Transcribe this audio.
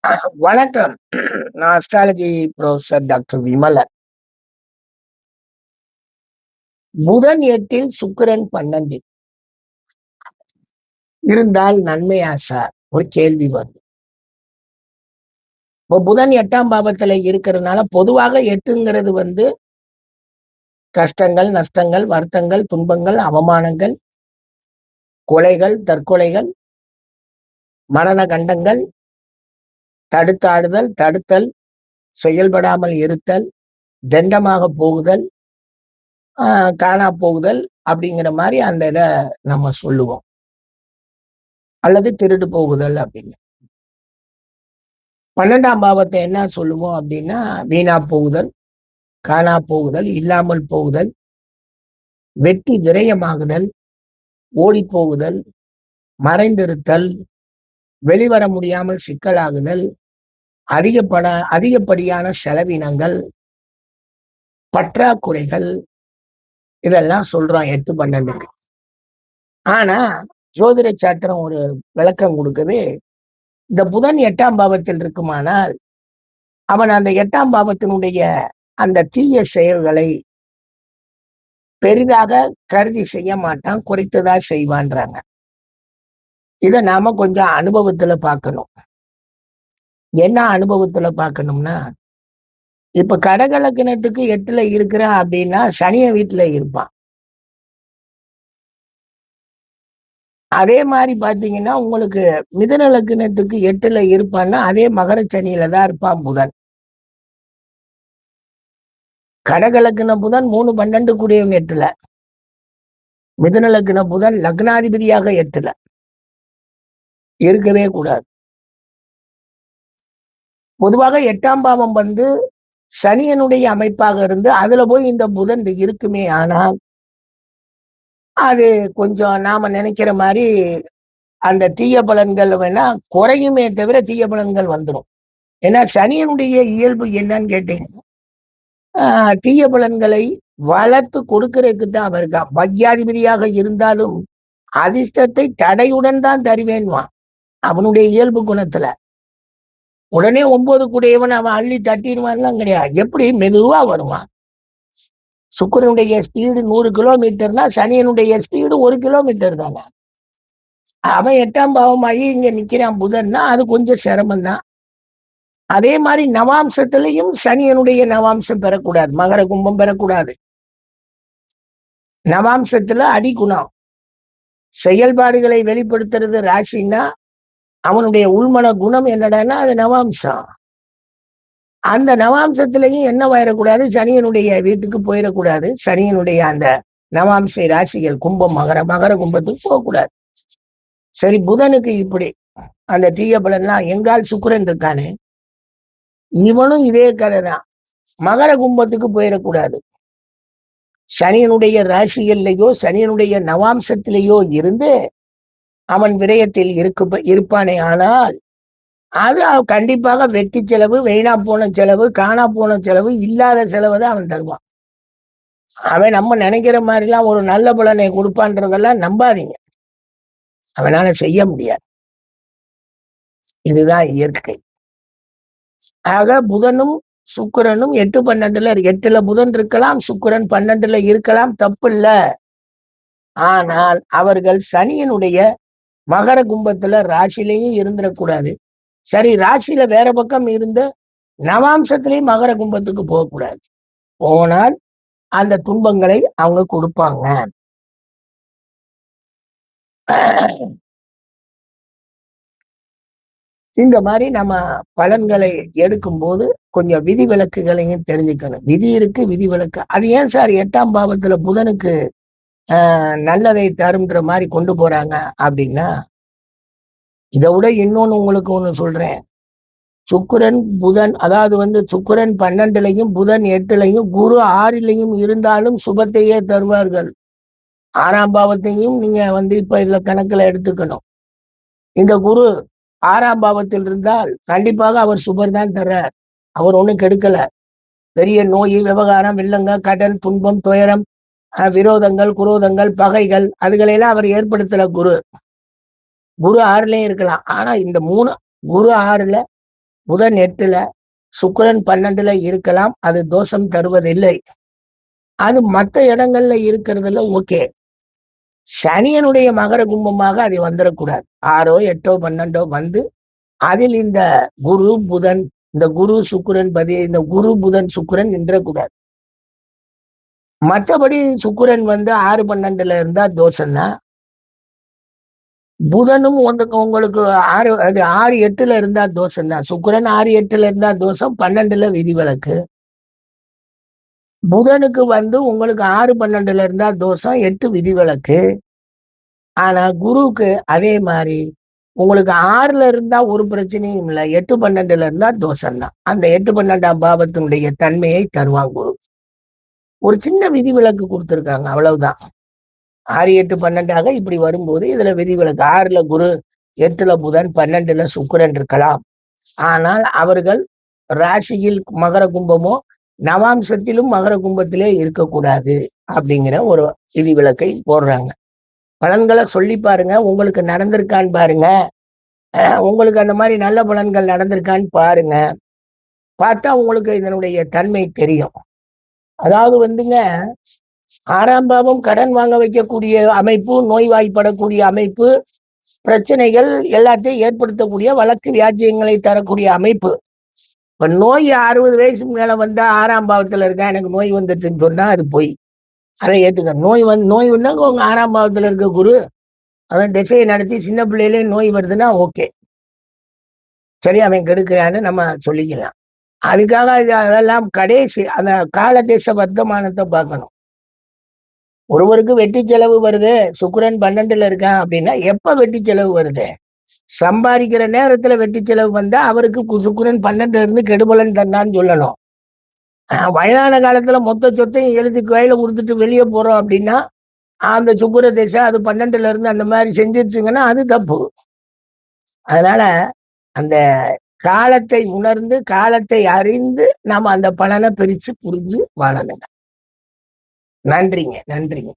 வணக்கம். நான் astrology professor doctor Vimalan. புதன் 8ல் சுக்கிரன் 12ல் இருந்தால் நன்மையா சார்? ஒரு கேள்வி வருது. இப்போ புதன் 8ஆம் பாவத்துல இருக்கிறதுனால பொதுவாக 8ங்கிறது கஷ்டங்கள், நஷ்டங்கள், வருத்தங்கள், துன்பங்கள், அவமானங்கள், கொலைகள், தற்கொலைகள், மரண கண்டங்கள், தடுத்தாடுதல், தடுத்தல், செயல்படாமல் இருத்தல், தண்டமாக போகுதல், காணா போகுதல் அப்படிங்கிற மாதிரி அந்த இதை நம்ம சொல்லுவோம். அல்லது திருடு போகுதல் அப்படின்னு. 12ஆம் பாவத்தை என்ன சொல்லுவோம் அப்படின்னா, வீணா போகுதல், காணா போகுதல், இல்லாமல் போகுதல், வெட்டி விரயமாகுதல், ஓடி போகுதல், மறைந்திருத்தல், வெளிவர முடியாமல் சிக்கலாகுதல், அதிகப்படியான செலவினங்கள், பற்றாக்குறைகள், இதெல்லாம் சொல்றோம் 8, 12. ஆனா ஜோதிட சாத்திரம் ஒரு விளக்கம் கொடுக்குது. இந்த புதன் 8ஆம் பாவத்தில் இருக்குமானால் அவன் அந்த 8ஆம் பாவத்தினுடைய அந்த தீய செயல்களை பெரிதாக கருதி செய்ய மாட்டான், குறைத்துதான் செய்வான்றாங்க. இதை நாம கொஞ்சம் அனுபவத்துல பார்க்கணும். என்ன அனுபவத்துல பார்க்கணும்னா, இப்ப கடகலக்கணத்துக்கு 8ல இருக்கிறான் அப்படின்னா சனிய வீட்டுல இருப்பான். அதே மாதிரி பாத்தீங்கன்னா உங்களுக்கு மிதுன லக்னத்துக்கு 8ல இருப்பான்னா அதே மகர சனியில தான் இருப்பான் புதன். கடகலக்கண புதன் 3, 12 கூடியவன் 8ல. மிதுன லக்ன புதன் லக்னாதிபதியாக 8ல இருக்கவே கூடாது. பொதுவாக 8ஆம் பாவம் சனியனுடைய அமைப்பாக இருந்து அதுல போய் இந்த புதன் இருக்குமே ஆனால் அது கொஞ்சம் நாம நினைக்கிற மாதிரி அந்த தீய பலன்கள் வேணா குறையுமே தவிர தீய பலன்கள் வந்துடும். ஏன்னா சனியனுடைய இயல்பு என்னன்னு கேட்டீங்கன்னா, தீய பலன்களை வளர்த்து கொடுக்கறதுக்கு தான் அவர் இருக்கா. பக்யாதிபதியாக இருந்தாலும் அதிர்ஷ்டத்தை தடையுடன் தான் தருவேன்வான் அவனுடைய இயல்பு குணத்துல. உடனே 9 கூடையவன் அவன் அள்ளி தட்டிடுவான்லாம் கிடையாது. எப்படி மெதுவா வருவான். சுக்கிரனுடைய ஸ்பீடு 100 கிலோமீட்டர்னா சனியனுடைய ஸ்பீடு 1 கிலோமீட்டர் தானே. அவன் 8ஆம் பாவமாகி இங்க நிக்கிறான் புதன்னா அது கொஞ்சம் சிரமம் தான். அதே மாதிரி நவாம்சத்திலையும் சனியனுடைய நவாம்சம் பெறக்கூடாது, மகர கும்பம் பெறக்கூடாது. நவாம்சத்துல அடிகுணம் செயல்பாடுகளை வெளிப்படுத்துறது ராசின்னா அவனுடைய உள்மன குணம் என்னடான்னா அது நவாம்சம். அந்த நவாம்சத்திலையும் என்ன வயிறக்கூடாது, சனியனுடைய வீட்டுக்கு போயிடக்கூடாது. சனியனுடைய அந்த நவாம்சை ராசிகள் கும்பம், மகர கும்பத்துக்கு போகக்கூடாது. சரி, புதனுக்கு இப்படி அந்த தீய பலன்லாம் எங்கால் சுக்கிரன் இருக்கானே இவனும் இதே கதை தான். மகர கும்பத்துக்கு போயிடக்கூடாது. சனியனுடைய ராசிகள்லையோ சனியனுடைய நவாம்சத்திலேயோ இருந்து அவன் விரயத்தில் இருப்பானே ஆனால் அது கண்டிப்பாக வெட்டி செலவு, வீணா போன செலவு, காணா போன செலவு, இல்லாத செலவு தான் அவன் தருவான். அவன் நம்ம நினைக்கிற மாதிரிலாம் ஒரு நல்ல பலனை கொடுப்பான்றதெல்லாம் நம்பாதீங்க. அவனால செய்ய முடியாது. இதுதான் இயற்கை. ஆக புதனும் சுக்கிரனும் 8, 12ல 8ல புதன் இருக்கலாம், சுக்கிரன் 12ல இருக்கலாம், தப்பு இல்ல. ஆனால் அவர்கள் சனியனுடைய மகர கும்பத்துல ராசிலையும் இருந்துடக்கூடாது. சரி, ராசியில வேற பக்கம் இருந்த நவாம்சத்திலையும் மகர கும்பத்துக்கு போகக்கூடாது. போனால் அந்த துன்பங்களை அவங்க கொடுப்பாங்க. இந்த மாதிரி நம்ம பலன்களை எடுக்கும் போது கொஞ்சம் விதி விலக்குகளையும் தெரிஞ்சுக்கணும். விதி இருக்கு, விதி விலக்கு. அது ஏன் சார் 8ஆம் பாவத்துல புதனுக்கு நல்லதை தரும்ன்ற மாதிரி கொண்டு போறாங்க அப்படின்னா, இதை விட இன்னொன்னு உங்களுக்கு ஒண்ணு சொல்றேன். சுக்கிரன் புதன், அதாவது சுக்கிரன் 12லையும் புதன் 8லையும் குரு 6லையும் இருந்தாலும் சுபத்தையே தருவார்கள். 6ஆம் பாவத்தையும் நீங்க இப்ப இதுல கணக்குல எடுத்துக்கணும். இந்த குரு 6ஆம் பாவத்தில் இருந்தால் கண்டிப்பாக அவர் சுபர் தான் தர்றார். அவர் ஒண்ணும் கெடுக்கல. பெரிய நோய், விவகாரம், வில்லங்க, கடன், துன்பம், துயரம், விரோதங்கள், குரோதங்கள், பகைகள் அதுகளெல்லாம் அவர் ஏற்படுத்தல. குரு 6லயும் இருக்கலாம். ஆனா இந்த 3 குரு 6ல புதன் 8ல சுக்கிரன் 12ல இருக்கலாம், அது தோஷம் தருவதில்லை. அது மற்ற இடங்கள்ல இருக்கிறதுல ஓகே. சனியனுடைய மகர கும்பமாக அது வந்துடக்கூடாது. 6ஓ 8ஓ 12ஓ வந்து அதில் இந்த குரு புதன், இந்த குரு சுக்கிரன் இந்த குரு புதன் சுக்கிரன் நின்றக்கூடாது. மற்றபடி சுக்கிரன் வந்து 6 12ல இருந்தா தோஷம்தான். புதனும் உங்களுக்கு 6 8ல இருந்தா தோஷம் தான். சுக்கிரன் 6 8ல இருந்தா தோஷம், 12ல விதிவிலக்கு. புதனுக்கு வந்து உங்களுக்கு 6 12ல இருந்தா தோஷம், 8 விதிவிலக்கு. ஆனா குருவுக்கு அதே மாதிரி உங்களுக்கு 6ல இருந்தா ஒரு பிரச்சனையும் இல்லை, 8 12ல இருந்தா தோஷம் தான். அந்த 8 12ஆம் பாவத்தினுடைய தன்மையை தருவான் குரு. ஒரு சின்ன விதிவிலக்கு கொடுத்துருக்காங்க, அவ்வளவுதான். 6 8 12ஆக இப்படி வரும்போது இதுல விதிவிலக்கு. 6ல குரு, 8ல புதன், 12ல சுக்கிரன் இருக்கலாம். ஆனால் அவர்கள் ராசியில் மகர கும்பமோ நவாம்சத்திலும் மகர கும்பத்திலே இருக்கக்கூடாது அப்படிங்கிற ஒரு விதிவிலக்கை போடுறாங்க. பலன்களை சொல்லி பாருங்க, உங்களுக்கு நடந்திருக்கான்னு பாருங்க. உங்களுக்கு அந்த மாதிரி நல்ல பலன்கள் நடந்திருக்கான்னு பாருங்க. பார்த்தா உங்களுக்கு இதனுடைய தன்மை தெரியும். அதாவது வந்துங்க, 6ஆம் பாவம் கடன் வாங்க வைக்கக்கூடிய அமைப்பு, நோய்வாய்ப்படக்கூடிய அமைப்பு, பிரச்சனைகள் எல்லாத்தையும் ஏற்படுத்தக்கூடிய வழக்கு வியாஜ்யங்களை தரக்கூடிய அமைப்பு. இப்ப நோய் 60 வயசுக்கு மேல வந்தா 6ஆம் பாவத்துல இருக்கா, எனக்கு நோய் வந்துட்டுன்னு சொன்னா அது போய் அதை ஏத்துக்க. நோய் வந்தாங்க உங்க 6ஆம் பாவத்துல இருக்க குரு அவன் திசையை நடத்தி சின்ன பிள்ளையிலே நோய் வருதுன்னா ஓகே, சரி அவன் கெடுக்கிறான்னு நம்ம சொல்லிக்கலாம். அதுக்காக அதெல்லாம் கடைசி அந்த காலதேச வர்த்தமானத்தை பார்க்கணும். ஒருவருக்கு வெட்டி செலவு வருது, சுக்கிரன் 12ல இருக்கான் அப்படின்னா எப்ப வெட்டி செலவு வருது? சம்பாதிக்கிற நேரத்துல வெட்டி செலவு வந்தா அவருக்கு சுக்கிரன் 12ல இருந்து கெடுபலன் தந்தான்னு சொல்லணும். வயதான காலத்துல மொத்த சொத்தையும் எழுதி கையில கொடுத்துட்டு வெளியே போறோம் அப்படின்னா அந்த சுக்கிர திசை அது 12ல இருந்து அந்த மாதிரி செஞ்சிருச்சுங்கன்னா அது தப்பு. அதனால அந்த காலத்தை உணர்ந்து காலத்தை அறிந்து நாம அந்த பலனை பிரிச்சு புரிஞ்சு வாழணுங்க. நன்றிங்க, நன்றிங்க.